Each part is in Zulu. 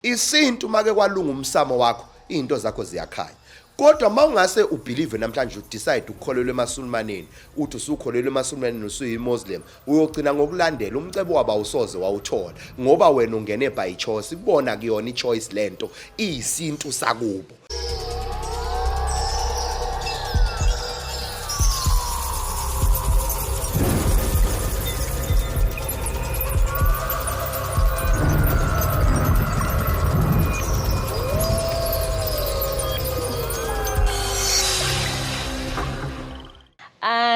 Isintu make kwalunga umsamo wakho izinto zakho ziyakhanya. Kodwa mawungase ubelieve namhlanje udecide ukukholelwa emasulmaneni, uthi usukholelwa emasulmaneni usuyiMuslim, uyogcina ngokulandela umcebo waba usoze wawuthola ngoba wena ungene by choice. Kubona kuyona ichoice lento iyisintu sakubo.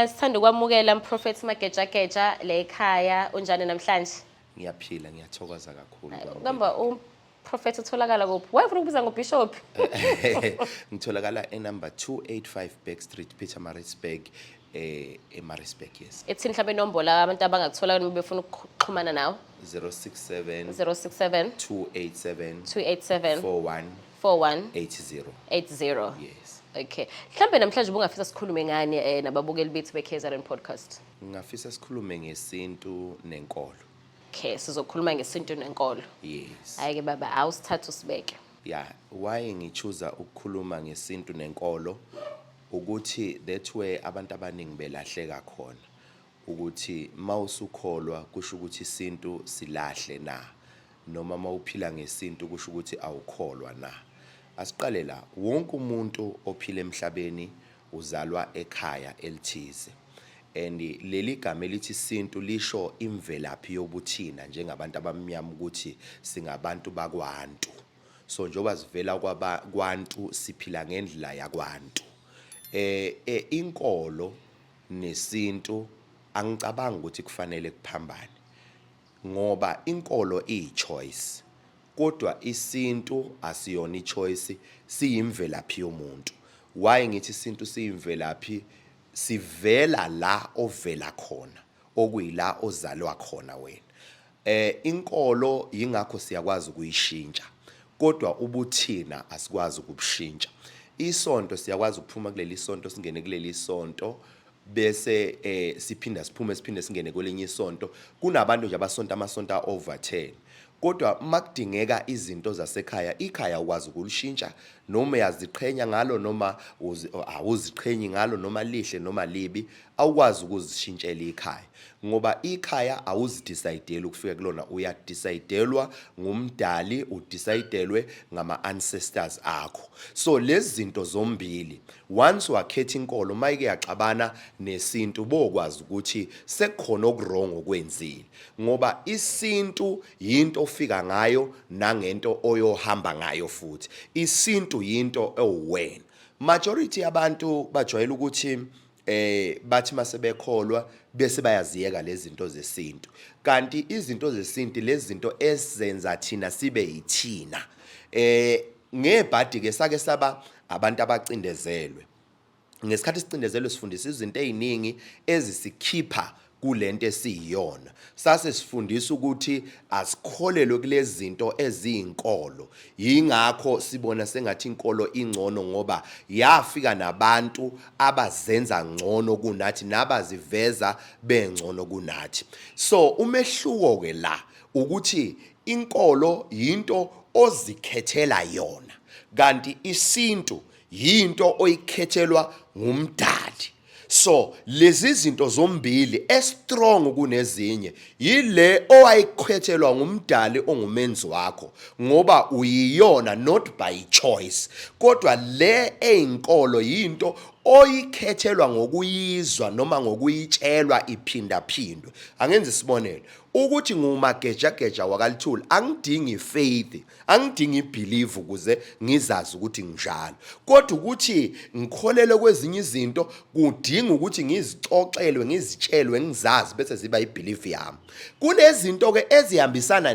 Sithanda ukwamukela Umphophet Magejageja le ekhaya unjani namhlanje? Ngiyaphila, ngiyathokoza kakhulu. Ngamba Umphophet utholakala kuphi? Wayefuna ukubiza ngoBishop. Ngitholakala enumber 285 Back Street, Pietermaritzburg, eMaritzburg, yes. Ethini mhlawumbe inombolo abantu abangakuthola uma befuna ukuxhumana nawe? 067 287 4180. Yes. Okay. Mhlawumbe namhlanje ubungafisa sikhulume ngani nababukeli bethu beKZN podcast? Ngafisa sikhulume ngesintu nenkolo. Okay, sizokhuluma ngesintu nenkolo. Yes. Ayike baba, awusithatha usibeke. Yeah, why ngichoose ukukhuluma ngesintu nenkolo ukuthi that way abantu abaningi belahleka khona. Ukuthi mawusukholwa kusho ukuthi isintu silahle na, noma mawuphila ngesintu kusho ukuthi awukholwa na. Asiqale la, wonke umuntu ophila emhlabeni uzalwa ekhaya elithize. And leli gama elithi isintu lisho imvelaphi yobuthina njengabantu abamnyama ukuthi singabantu bakwantu. So njoba sivela kwakwantu siphila ngendlela yakwantu. Inkolo nesintu angicabangi ukuthi kufanele kuphambane. Ngoba inkolo iyichoice. Kodwa isintu asiyona ichoice, siyimvelaphi yomuntu. Why ngithi isintu siyimvelaphi? Sivela la ovela khona, okuyila ozalwa khona wena. Inkolo yingakho siyakwazi ukuyishintsha, kodwa ubuthina asikwazi ukubushintsha. Isonto siyakwazi ukuphuma kuleli sonto singene kuleli sonto bese siphinde singene kwelinye isonto. Kunabantu nje abasonto amasonto over 10. Kodwa makudingeka izinto zasekhaya, ikhaya ukwazi ukulishintsha noma yaziqhenya ngalo noma awuziqhenyi ngalo noma lihle noma libi, awukwazi ukuzishintshela ikhaya. Ngoba ikhaya awuzidecide ukufika kulona, uyadecidelwa ngumdali, udecidelwe ngama ancestors akho. So lezi zinto zombili once wakhetha inkolo mayike yaxabana nesintu bokwazi ukuthi sekukhona okuwrong okwenzile. Ngoba isintu yinto ofika ngayo nangento oyohamba ngayo futhi. Isintu yinto ewena. Majority abantu bajwayela ukuthi bathi masebekholwa bese bayaziyeka lezi zinto zesintu. Kanti izinto zesintu lezi zinto ezenza thina sibe yithina. Ngebhadi ke sake saba abantu abacindezelwe. Ngesikhathi sicindezelwe sifundisa izinto eziningi ezisikhipha kulento esiyiyona. Sase sifundisa ukuthi asikholelwe kulezi zinto eziyinkolo. Yingakho sibona sengathi inkolo ingcono ngoba yafika nabantu abazenza ngcono kunathi nabaziveza bengcono kunathi. So umehluko ke la ukuthi inkolo yinto ozikhethela yona, kanti isintu yinto oyikhethelwa ngumdali. So lezi zinto zombili strong kunezinye yile owayikhethelwa ngumdali ongumenzi wakho ngoba uyiyona not by choice, kodwa le einkolo yinto oyikhethelwa ngokuyizwa noma ngokuyitshelwa iphindaphindwe. Angenza isibonelo ukuthi ngumagejageja wakalithuli, angidingi faith, angidingi belief ukuze ngizazi ukuthi nginjalo. Kodwa ukuthi ngikholelwe kwezinye izinto kudinga ukuthi ngizixoxelwe, ngizitshelwe, ngizazi bese ziba ibelief yami. Kunezinto ke ezihambisana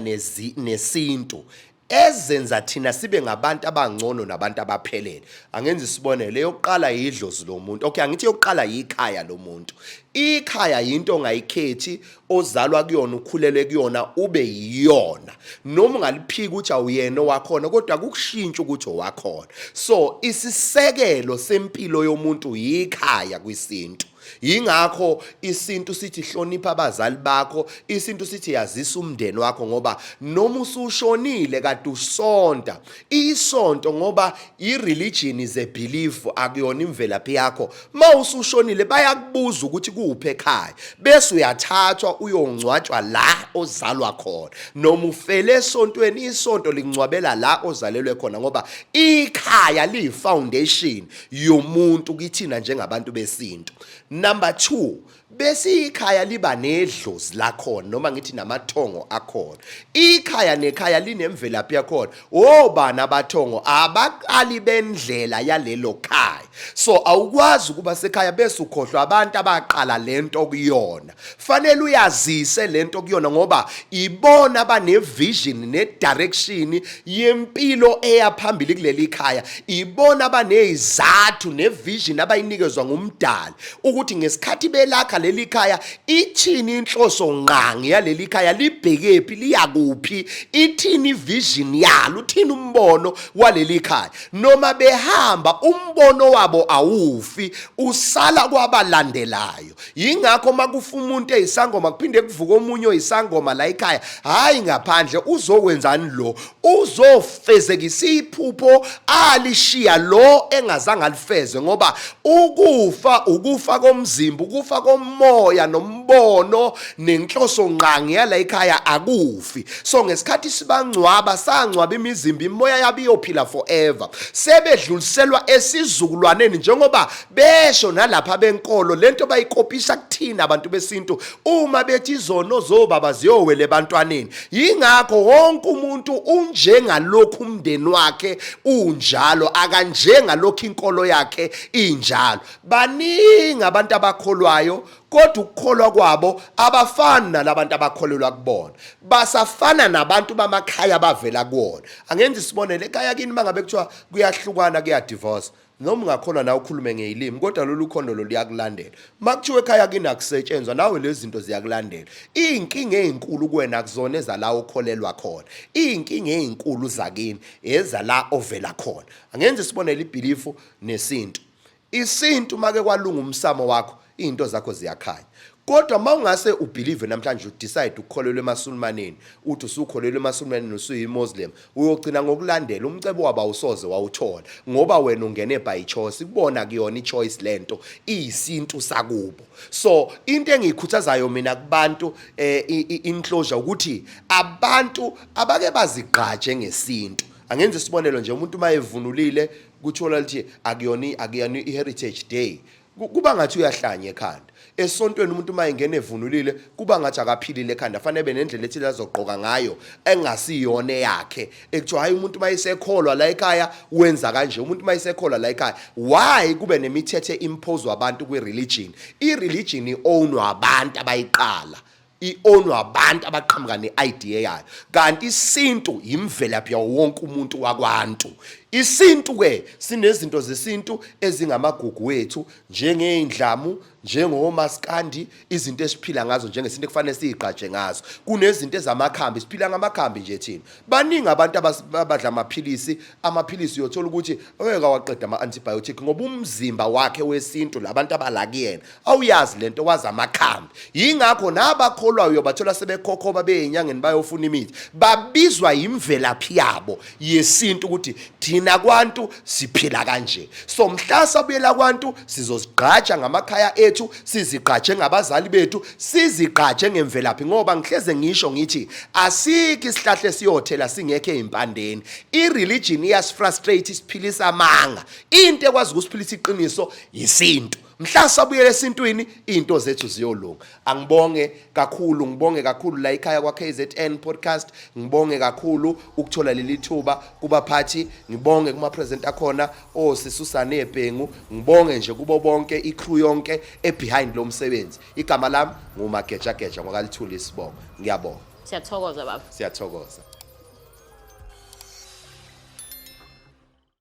nesintu ezenza thina sibe ngabantu abangcono nabantu abaphelele. Angenza isibonelo, eyokuqala yidlozi lomuntu. Okay, angithi yokuqala yikhaya lomuntu. Ikhaya yinto ongayikhethi, ozalwa kuyona, ukhulelwe kuyona, ube yiyona. Noma ungaliphika ukuthi awuyena wakhona, kodwa kukushintsha ukuthi owakhona. So isisekelo sempilo yomuntu yikhaya kwisintu. Yingakho isintu sithi hlonipha abazali bakho, isintu sithi yazisa umndeni wakho ngoba noma usushonile kade usonta. Isonto ngoba i-religion is a belief, akuyona imvelaphi yakho. Ma usushonile bayakubuza ukuthi kuphi ekhaya, bese uyathathwa uyongcwatshwa la ozalwa khona. Noma ufele esontweni, isonto lingcwabela la ozalelwe khona ngoba ikhaya liyi-foundation yomuntu kithina njengabantu besintu. Number 2, bese ikhaya liba nedlozi lakhona noma ngithi namathongo akhona. Ikhaya nekhaya linemvelaphi yakhona. Obani abathongo abaqali bendlela yalelo khaya. So awukwazi ukuba sekhaya bese ukhohlwa abantu abaqala lento kuyona. Fanele uyazise lento kuyona ngoba ibona abanevision nedirection yempilo eyaphambili kuleli khaya. Ibona abanezathu nevision abayinikezwa ngumdali ukuthi ngesikhathi belakha leli khaya ithini inhloso ngqangi yaleli khaya, libhekephi, liyakuphi, ithini vision yalo, uthini umbono waleli khaya. Noma behamba umbono wabo awufi, usala kwabalandelayo. Yingakho makufa umuntu eyisangoma kuphinde kuvuka omunye oyisangoma la ekhaya, hayi ngaphandle uzokwenzani lo, uzofezekisa iphupho alishiya lo engazange alifeze ngoba ukufa komzimba, ukufa komoya nombono nenhloso ngqangi yala ekhaya akufi. So ngesikhathi sibangcwaba sangcwaba imizimba, imoya yabo iyophila forever. Sebedluliselwa esizukulwaneni njengoba besho nalapha benkolo lento bayikopisha kuthina abantu besintu uma bethi izono zobaba ziyowele ebantwaneni. Yingakho wonke umuntu unjengalokhu umndeni wakhe unjalo, akanjengalokhu inkolo yakhe injalo. Baningi abantu abakholwayo kodwa ukukholwa kwabo abafani nalabantu abakholelwa kubona, basafana nabantu bamakhaya abavela kuwona. Angenza isibonelo, ekhaya kini mangabe kuthiwa kuyahlukana kuyadivorce, noma ungakholwa nawe ukhulume ngezilimi kodwa lolu khondo lo liyakulandela. Makuthiwa ekhaya kini akusetshenzwa nawe lezi zinto ziyakulandela. Inkinga ezinkulu kuwena akuzona ezala ukholelwa khona, inkinga ezinkulu zakini ezala ovela khona. Angenza isibonelo, ibhilifu nesintu. Isintu make kwalunga umsamo wakho, into zakho ziyakhanya. Kodwa mawungase ubelieve namhlanje udecide ukukholelwa emasulmaneni, uthi usukholelwa emasulmaneni usuyimuslim, uyogcina ngokulandela umcebo waba usoze wawuthola ngoba wena ungene by choice. Kubona kuyona ichoice lento, iyisintu sakubo. So into engiyikhuthazayo mina kubantu inclosure ukuthi abantu abake bazigqaje ngesintu. Angenza isibonelo nje, umuntu mayevunulile kuthola lithi akuyona i-heritage day, kuba ngathi uyahlanya ekhanda. Esontweni umuntu mayengena evunulile kuba ngathi akaphilile ekhanda, fanele benendlela ethi lazogqoka ngayo engasiyona yakhe. Ekuthiwa hayi umuntu mayisekholwa la ekhaya wenza kanje, umuntu mayisekholwa la ekhaya. Why kube nemithethe impose abantu kwi-religion? I-religion i-ownwa abantu abayiqala, i-ownwa abantu abaqhamuka ne-idea yayo, kanti isintu imvelaphi yawo wonke umuntu wakwantu. Isintu ke sinezinto zesintu ezingamagugu wethu njengeindlamu, njengomaskandi, izinto esiphila ngazo njengesinto kufanele sigqaje ngazo. Kunezinto ezamakhambi, siphila ngamakhambi nje thina. Baningi abantu abadla amaphilisi uyothola ukuthi oyeka waqeda ama-antibiotic ngoba umzimba wakhe wesintu labantu abalakuyena awuyazi lento, wazi amakhambi. Yingakho nabakholwayo uyobathola sebekhokhoba beyinyangeni bayofuna imithi, babizwa imvelaphi yabo yesintu ukuthi thina kwantu siphila kanje. So mhla sabuyela kwantu sizozigqaja ngamakhaya ethu, sizigqaje ngabazali bethu, sizigqaje ngemvelaphi ngoba ngihleze ngisho ngithi asiki isihlahla siyothela singekho ezimpandeni. I-religion iyasifrustrate, isiphilisa amanga. Into ekwazi ukusiphilisa iqiniso isintu. Mhla sabuyela esintwini into zethu ziyolunga. Angibonge kakhulu la ekhaya kwa KZN podcast. Ngibonge kakhulu ukuthola leli thuba kubaphathi, ngibonge kuma presenter akhona osisusa neBhengu, ngibonge nje kubo bonke icrew yonke behind lo msebenzi. Igama lami nguMagejageja ngokalithula isibongo. Ngiyabonga. Siyathokoza baba. Siyathokoza.